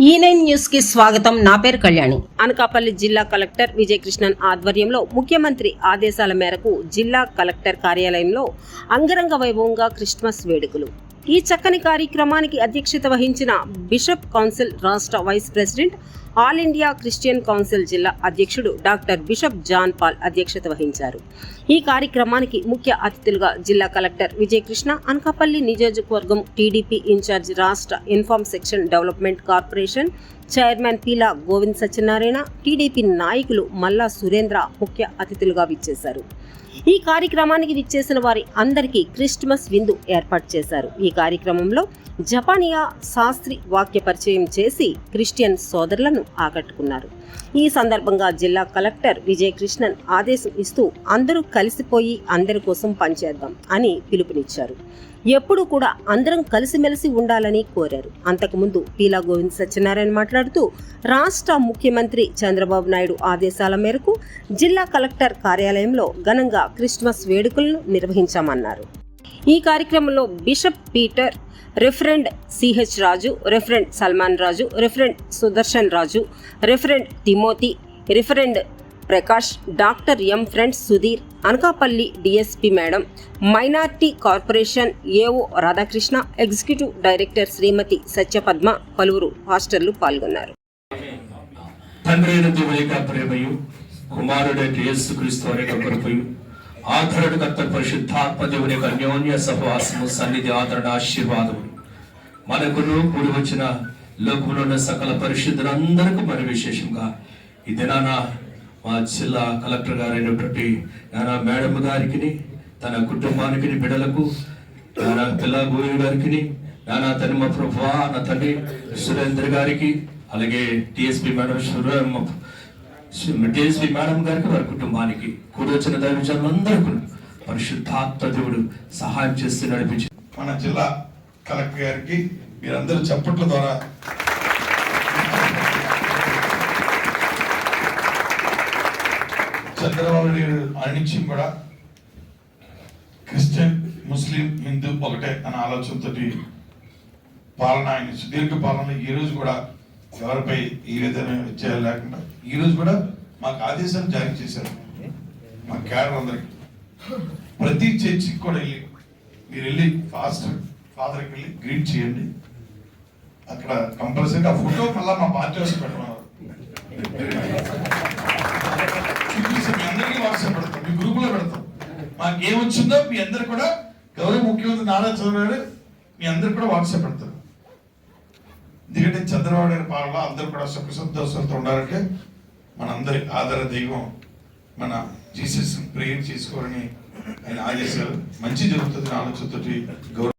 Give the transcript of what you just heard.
E9 news కి స్వాగతం. నా పేరు కళ్యాణి. అనకాపల్లి జిల్లా కలెక్టర్ విజయ్ కృష్ణన్ ఆధ్వర్యంలో ముఖ్యమంత్రి ఆదేశాల మేరకు జిల్లా కలెక్టర్ కార్యాలయంలో అంగరంగ వైభవంగా క్రిస్మస్ వేడుకలు. ఈ చక్కని కార్యక్రమానికి అధ్యక్షత వహించిన బిషప్ కౌన్సిల్ రాష్ట్ర vice president, all India Christian council జిల్లా అధ్యక్షుడు డాక్టర్ బిషప్ జాన్ పాల్ అధ్యక్షత వహించారు. ఈ కార్యక్రమానికి ముఖ్య అతిథులుగా జిల్లా కలెక్టర్ విజయ్ కృష్ణ, అనకాపల్లి నియోజకవర్గం టీడీపీ ఇన్ఛార్జ్, రాష్ట్ర inform section development corporation chairman Peela Govind Satyanarayana, TDP నాయకులు మల్లా సురేంద్ర ముఖ్య అతిథులుగా విచ్చేశారు. ఈ కార్యక్రమానికి విచ్చేసిన వారి అందరికీ క్రిస్మస్ విందు ఏర్పాటు చేశారు. ఈ కార్యక్రమంలో జపానియా శాస్త్రి వాక్య పరిచయం చేసి క్రిస్టియన్ సోదరులను ఆకట్టుకున్నారు. ఈ సందర్భంగా జిల్లా కలెక్టర్ విజయ్ కృష్ణన్ ఆదేశం ఇస్తూ అందరూ కలిసిపోయి అందరి కోసం పనిచేద్దాం అని పిలుపునిచ్చారు. ఎప్పుడూ కూడా అందరం కలిసిమెలిసి ఉండాలని కోరారు. అంతకుముందు పీలా గోవింద్ సత్యనారాయణ మాట్లాడుతూ రాష్ట్ర ముఖ్యమంత్రి చంద్రబాబు నాయుడు ఆదేశాల మేరకు జిల్లా కలెక్టర్ కార్యాలయంలో ఘనంగా క్రిస్మస్ వేడుకలను నిర్వహించామన్నారు. ఈ కార్యక్రమంలో bishop Peter, reverend CH Raju, reverend Salman Raju, reverend Sudarshan Raju, reverend Timothy, reverend Prakash, doctor M friends Sudheer, Anakapalli DSP madam, minority corporation AO Radhakrishna, executive director Shrimati Satyapadma, పలువురు పాస్టర్లు పాల్గొన్నారు. ఆధరణకర్త పరిశుద్ధాత్మ దేవుని యొక్క అన్యోన్య సహవాసము, సన్నిధి, ఆదరణ, ఆశీర్వాదము మనకును కూడి వచ్చిన లోకంలో ఉన్న సకల పరిశుద్ధులందరికీ మరి విశేషంగా ఈ దినాన మా జిల్లా కలెక్టర్ గారైనటువంటి నానా మేడం గారికి, తన కుటుంబానికి, బిడ్డలకు, నానా పిల్ల గోవి గారికి, నానా తల్లి మా ప్రభువా నా తండ్రి సురేంద్ర గారికి, అలాగే డిఎస్పీ మేడం డిఎస్పీ మేడం గారికి, వారి కుటుంబానికి, కూడి వచ్చిన దైవజనులందరికీ పరిశుద్ధాత్మ దేవుడు సహాయం చేస్తూ నడిపించి మన జిల్లా కలెక్టర్ గారికి మీరందరూ చప్పట్ల ద్వారా చంద్రబాబు నాయుడు అనించి కూడా క్రిస్టియన్, ముస్లిం, హిందూ ఒకటే అనే ఆలోచనతో పాలన, ఆయన సుదీర్ఘ పాలనలో ఈ రోజు కూడా ఎవరిపై ఈ విధంగా విజయాలు లేకుండా ఈ రోజు కూడా మాకు ఆదేశాలు జారీ చేశారు. మా క్యాడర్ అందరికి ప్రతి చర్చికి కూడా మీరు వెళ్ళి ఫాదర్కి వెళ్ళి గ్రీట్ చేయండి. అక్కడ కంపల్సరీ ఆ ఫోటో మళ్ళీ మా పార్టీ హౌస్ పెట్టమన్నారు. మీ అందరికీ వాట్సాప్ పెడతాం, మీ గ్రూప్ లో పెడతాం. మాకు ఏమొచ్చిందో మీ అందరు కూడా గౌరవ ముఖ్యమంత్రి నారా చంద్రబాబు మీ అందరు కూడా వాట్సాప్ పెడతారు. ఎందుకంటే చంద్రబాబు నాయుడు పాలన అందరూ కూడా సుఖ సంతోషాలతో ఉండాలంటే మనందరి ఆధార దైవం మన జీసస్ ప్రేయర్ చేసుకోవాలని ఆయన ఆదేశాలు. మంచి జరుగుతుంది ఆలోచనతో గౌరవ